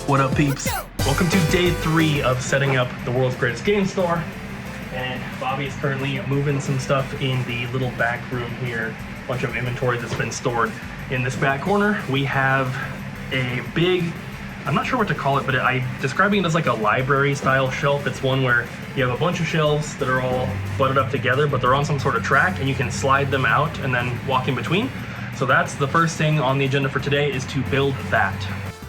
What up, peeps? Welcome to day 3 of setting up the world's greatest game store. And Bobby is currently moving some stuff in the little back room here. A bunch of inventory that's been stored. In this back corner, we have a big, I'm not sure what to call it, but I'm describing it as like a library style shelf. It's one where you have a bunch of shelves that are all butted up together, but they're on some sort of track and you can slide them out and then walk in between. So that's the first thing on the agenda for today, is to build that.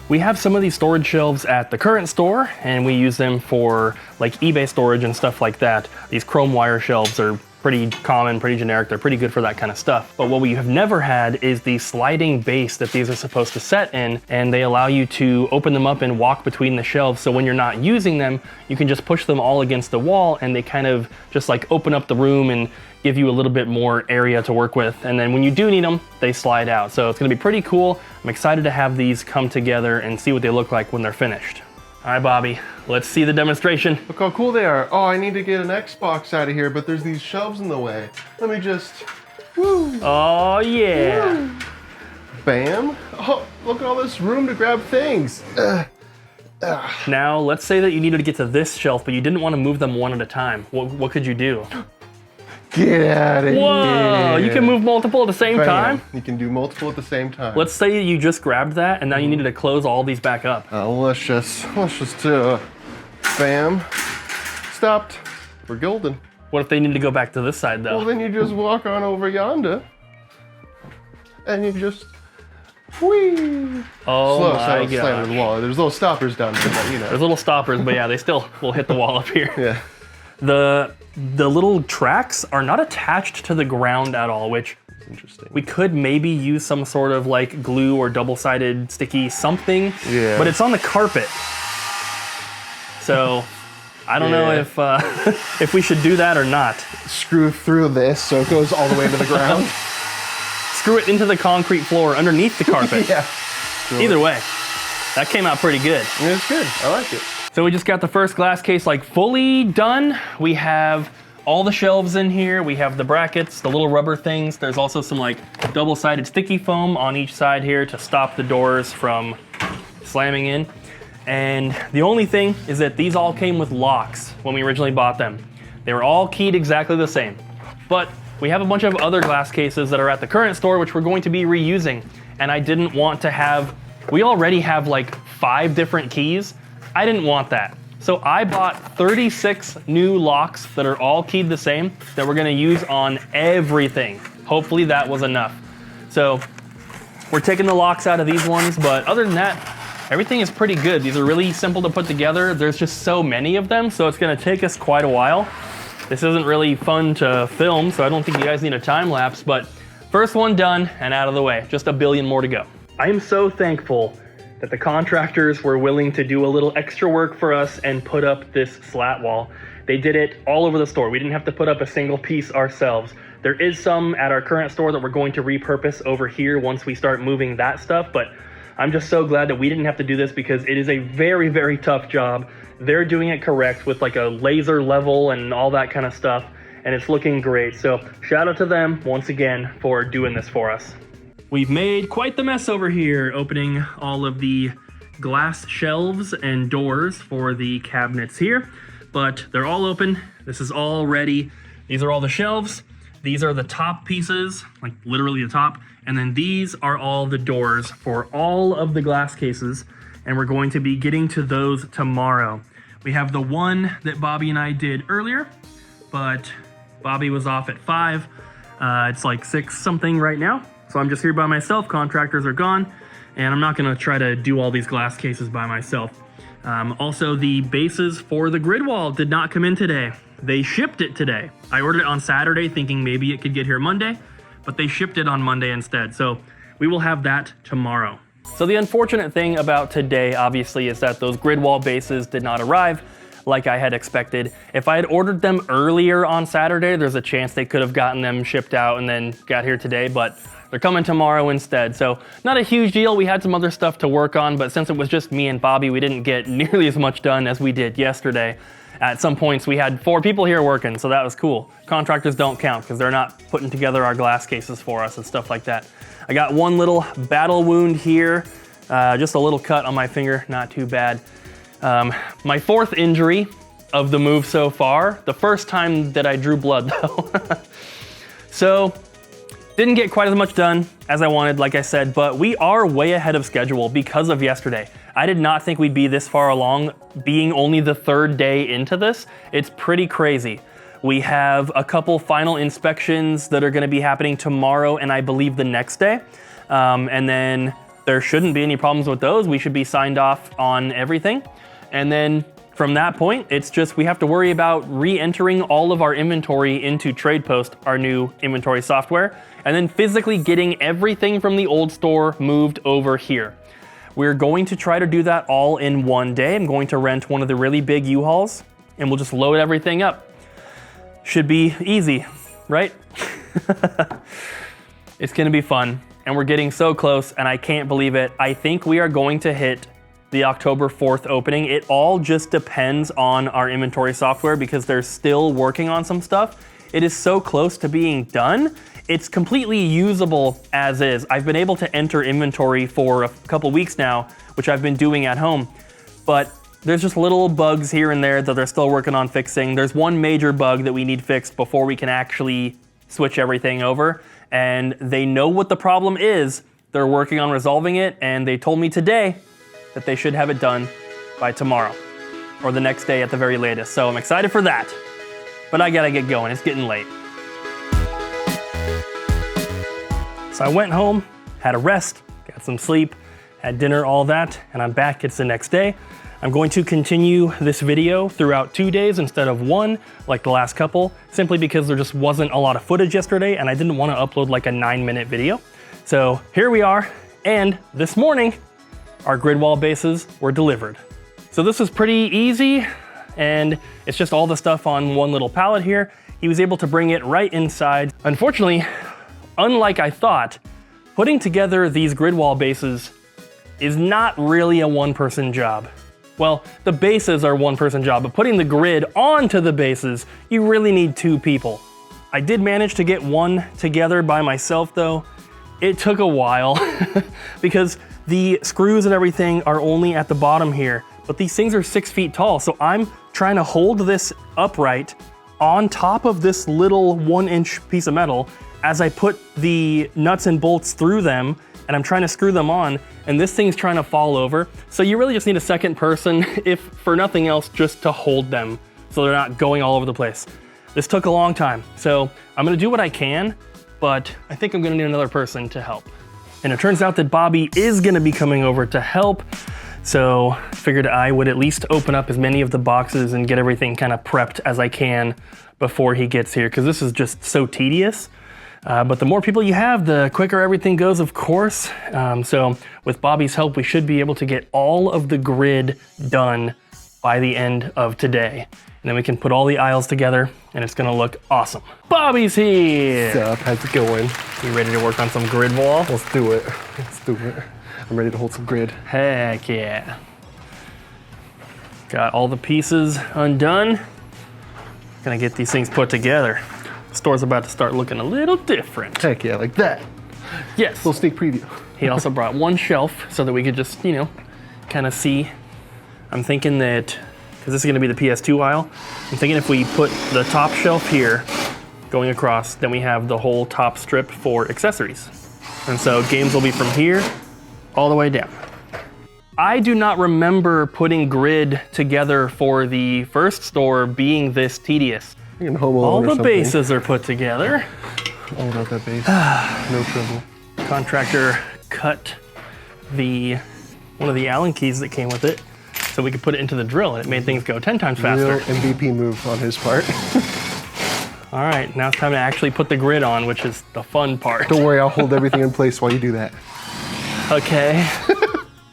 We have some of these storage shelves at the current store, and we use them for like eBay storage and stuff like that. These chrome wire shelves are pretty common, pretty generic. They're pretty good for that kind of stuff. But what we have never had is the sliding base that these are supposed to set in, and they allow you to open them up and walk between the shelves. So when you're not using them, you can just push them all against the wall, and they kind of just like open up the room and give you a little bit more area to work with. And then when you do need them, they slide out. So it's gonna be pretty cool. I'm excited to have these come together and see what they look like when they're finished. All right, Bobby, let's see the demonstration. Look how cool they are. Oh, I need to get an Xbox out of here, but there's these shelves in the way. Let me just, woo. Oh yeah. Woo. Bam. Oh, look at all this room to grab things. Now, let's say that you needed to get to this shelf, but you didn't want to move them one at a time. What could you do? Get out of here. Whoa, you can move multiple at the same time? You can do multiple at the same time. Let's say you just grabbed that and now you needed to close all these back up. Let's just bam. Stopped. We're golden. What if they need to go back to this side though? Well, then you just walk on over yonder and you just, whee. Oh Slow, my so slam into the wall. There's little stoppers down there, but you know. There's little stoppers, but yeah, they still will hit the wall up here. Yeah. The little tracks are not attached to the ground at all, which interesting. We could maybe use some sort of like glue or double-sided sticky something, yeah. But it's on the carpet. So I don't know if we should do that or not. Screw through this so it goes all the way to the ground. Screw it into the concrete floor underneath the carpet. Yeah. Either way, that came out pretty good. It's good, I like it. So we just got the first glass case like fully done. We have all the shelves in here. We have the brackets, the little rubber things. There's also some like double-sided sticky foam on each side here to stop the doors from slamming in. And the only thing is that these all came with locks when we originally bought them. They were all keyed exactly the same. But we have a bunch of other glass cases that are at the current store, which we're going to be reusing. And I didn't want to have, we already have like 5 different keys. I didn't want that. So I bought 36 new locks that are all keyed the same that we're gonna use on everything. Hopefully that was enough. So we're taking the locks out of these ones, but other than that, everything is pretty good. These are really simple to put together. There's just so many of them, so it's gonna take us quite a while. This isn't really fun to film, so I don't think you guys need a time lapse, but first one done and out of the way. Just a billion more to go. I am so thankful that the contractors were willing to do a little extra work for us and put up this slat wall. They did it all over the store. We didn't have to put up a single piece ourselves. There is some at our current store that we're going to repurpose over here once we start moving that stuff, but I'm just so glad that we didn't have to do this because it is a very, very tough job. They're doing it correct with like a laser level and all that kind of stuff, and it's looking great. So shout out to them once again for doing this for us. We've made quite the mess over here, opening all of the glass shelves and doors for the cabinets here, but they're all open. This is all ready. These are all the shelves. These are the top pieces, like literally the top, and then these are all the doors for all of the glass cases, and we're going to be getting to those tomorrow. We have the one that Bobby and I did earlier, but Bobby was off at 5. It's like 6 something right now. So I'm just here by myself, contractors are gone, and I'm not gonna try to do all these glass cases by myself. Also, the bases for the grid wall did not come in today. They shipped it today. I ordered it on Saturday thinking maybe it could get here Monday, but they shipped it on Monday instead. So we will have that tomorrow. So the unfortunate thing about today, obviously, is that those grid wall bases did not arrive like I had expected. If I had ordered them earlier on Saturday, there's a chance they could have gotten them shipped out and then got here today, but they're coming tomorrow instead. So not a huge deal. We had some other stuff to work on, but since it was just me and Bobby, we didn't get nearly as much done as we did yesterday. At some points, we had 4 people here working, so that was cool. Contractors don't count because they're not putting together our glass cases for us and stuff like that. I got one little battle wound here Just a little cut on my finger, not too bad. My fourth injury of the move so far, the first time that I drew blood though. So, didn't get quite as much done as I wanted, like I said, but we are way ahead of schedule because of yesterday. I did not think we'd be this far along, being only the third day into this. It's pretty crazy. We have a couple final inspections that are gonna be happening tomorrow and I believe the next day. And then there shouldn't be any problems with those. We should be signed off on everything. And then from that point, it's just we have to worry about re-entering all of our inventory into TradePost, our new inventory software, and then physically getting everything from the old store moved over here. We're going to try to do that all in one day. I'm going to rent one of the really big U-Hauls and we'll just load everything up. Should be easy, right? It's gonna be fun and we're getting so close and I can't believe it. I think we are going to hit the October 4th opening. It all just depends on our inventory software because they're still working on some stuff. It is so close to being done. It's completely usable as is. I've been able to enter inventory for a couple weeks now, which I've been doing at home, but there's just little bugs here and there that they're still working on fixing. There's one major bug that we need fixed before we can actually switch everything over, and they know what the problem is. They're working on resolving it, and they told me today that they should have it done by tomorrow or the next day at the very latest. So I'm excited for that, but I gotta get going. It's getting late. So I went home, had a rest, got some sleep, had dinner, all that, and I'm back. It's the next day. I'm going to continue this video throughout 2 days instead of one, like the last couple, simply because there just wasn't a lot of footage yesterday and I didn't want to upload like a 9-minute video. So here we are, and this morning, our grid wall bases were delivered. So this was pretty easy, and it's just all the stuff on one little pallet here. He was able to bring it right inside. Unfortunately, unlike I thought, putting together these grid wall bases is not really a one-person job. Well, the bases are one-person job, but putting the grid onto the bases, you really need 2 people. I did manage to get one together by myself though. It took a while because the screws and everything are only at the bottom here, but these things are 6 feet tall. So I'm trying to hold this upright on top of this little 1-inch piece of metal as I put the nuts and bolts through them, and I'm trying to screw them on, and this thing's trying to fall over. So you really just need a second person, if for nothing else, just to hold them so they're not going all over the place. This took a long time, so I'm gonna do what I can, but I think I'm gonna need another person to help. And it turns out that Bobby is gonna be coming over to help, so figured I would at least open up as many of the boxes and get everything kind of prepped as I can before he gets here, because this is just so tedious. But the more people you have, the quicker everything goes, of course. So with Bobby's help, we should be able to get all of the grid done by the end of today. And then we can put all the aisles together and it's gonna look awesome. Bobby's here! What's up? How's it going? You ready to work on some grid wall? Let's do it. Let's do it. I'm ready to hold some grid. Heck yeah. Got all the pieces undone. Gonna get these things put together. The store's about to start looking a little different. Heck yeah, like that. Yes. Little sneak preview. He also brought one shelf so that we could just, you know, kind of see. I'm thinking that, because this is gonna be the PS2 aisle, I'm thinking if we put the top shelf here, going across, then we have the whole top strip for accessories. And so games will be from here all the way down. I do not remember putting grid together for the first store being this tedious. All the bases are put together. All about that base. No trouble. Contractor cut one of the Allen keys that came with it so we could put it into the drill, and it made things go 10 times faster. Real MVP move on his part. All right, now it's time to actually put the grid on, which is the fun part. Don't worry, I'll hold everything in place while you do that. Okay.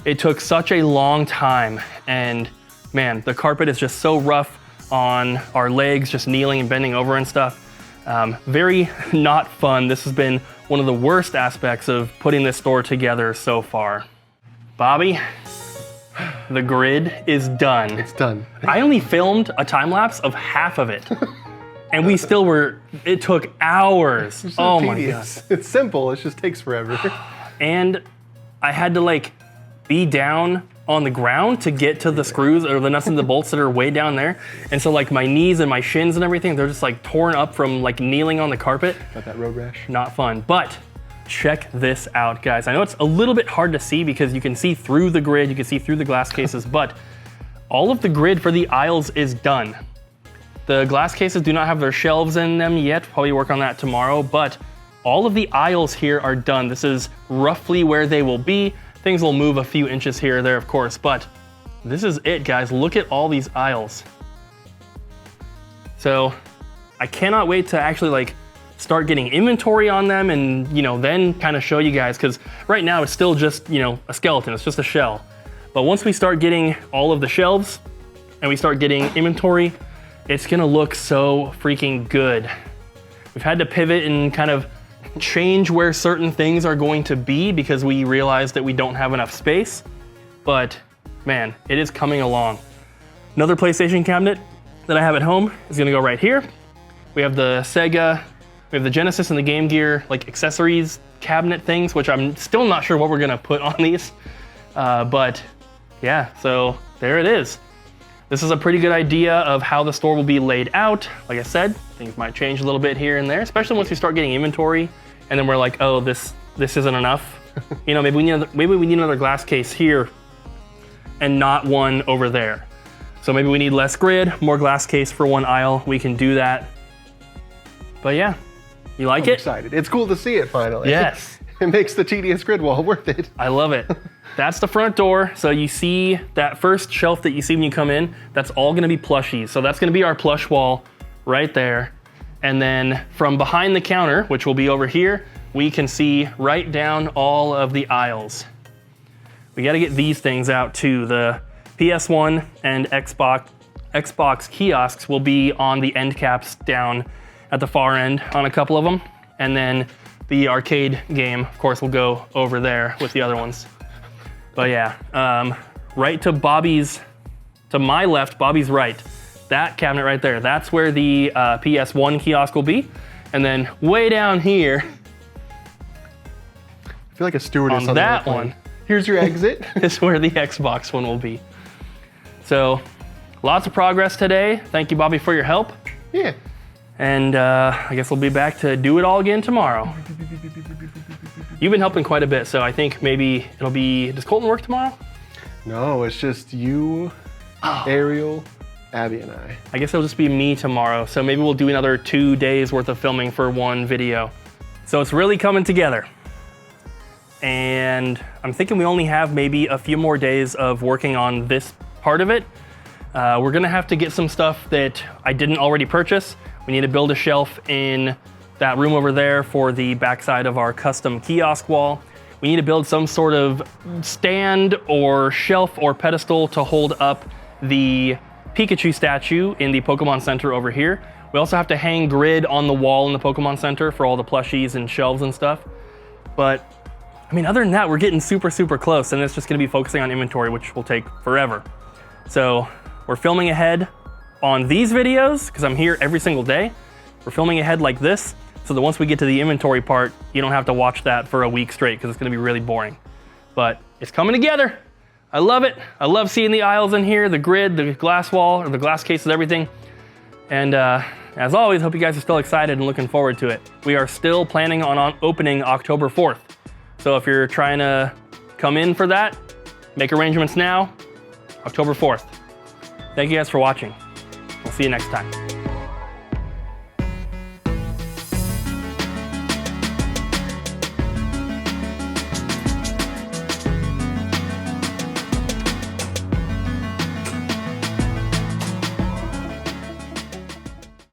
It took such a long time, and man, the carpet is just so rough on our legs, just kneeling and bending over and stuff. Very not fun. This has been one of the worst aspects of putting this store together so far. Bobby, the grid is done. It's done. I only filmed a time lapse of half of it. And we still were, it took hours. Oh my God. It's simple, it just takes forever. And I had to like be down on the ground to get to the screws or the nuts and the bolts that are way down there. And so like my knees and my shins and everything, they're just like torn up from like kneeling on the carpet. Got that road rash? Not fun, but check this out, guys. I know it's a little bit hard to see because you can see through the grid, you can see through the glass cases, but all of the grid for the aisles is done. The glass cases do not have their shelves in them yet. Probably work on that tomorrow, but all of the aisles here are done. This is roughly where they will be. Things will move a few inches here or there, of course, but this is it, guys. Look at all these aisles. So I cannot wait to actually like start getting inventory on them and, you know, then kind of show you guys, because right now it's still just, you know, a skeleton, it's just a shell. But once we start getting all of the shelves and we start getting inventory, it's gonna look so freaking good. We've had to pivot and kind of change where certain things are going to be because we realized that we don't have enough space, but man, it is coming along. Another PlayStation cabinet that I have at home is gonna go right here. We have the Sega, we have the Genesis and the Game Gear like accessories cabinet things, which I'm still not sure what we're gonna put on these, but yeah, so there it is. This is a pretty good idea of how the store will be laid out. Like I said, things might change a little bit here and there, especially once we start getting inventory and then we're like, oh, this isn't enough. You know, maybe we need another glass case here and not one over there. So maybe we need less grid, more glass case for one aisle. We can do that. But yeah, you like it? I'm excited. It's cool to see it finally. Yes. It makes the tedious grid wall worth it. I love it. That's the front door. So you see that first shelf that you see when you come in, that's all gonna be plushies. So that's gonna be our plush wall right there. And then from behind the counter, which will be over here, we can see right down all of the aisles. We gotta get these things out too. The PS1 and Xbox kiosks will be on the end caps down at the far end on a couple of them. And then the arcade game, of course, will go over there with the other ones. But yeah, right to my left, Bobby's right, that cabinet right there, that's where the PS1 kiosk will be. And then way down here, I feel like a stewardess on that one, here's your exit. is where the Xbox one will be. So lots of progress today. Thank you, Bobby, for your help. Yeah. And I guess we'll be back to do it all again tomorrow. You've been helping quite a bit, so I think maybe it'll be, does Colton work tomorrow? No, it's just you, Ariel, Abby, and I. I guess it'll just be me tomorrow, so maybe we'll do another 2 days worth of filming for one video. So it's really coming together. And I'm thinking we only have maybe a few more days of working on this part of it. We're gonna have to get some stuff that I didn't already purchase. We need to build a shelf in that room over there for the backside of our custom kiosk wall. We need to build some sort of stand or shelf or pedestal to hold up the Pikachu statue in the Pokemon Center over here. We also have to hang grid on the wall in the Pokemon Center for all the plushies and shelves and stuff. But I mean, other than that, we're getting super, super close, and it's just gonna be focusing on inventory, which will take forever. So we're filming ahead on these videos, because I'm here every single day. We're filming ahead like this, so that once we get to the inventory part, you don't have to watch that for a week straight, because it's gonna be really boring. But it's coming together. I love it. I love seeing the aisles in here, the grid, the glass wall, or the glass cases, everything. And as always, hope you guys are still excited and looking forward to it. We are still planning on opening October 4th. So if you're trying to come in for that, make arrangements now, October 4th. Thank you guys for watching. We'll see you next time.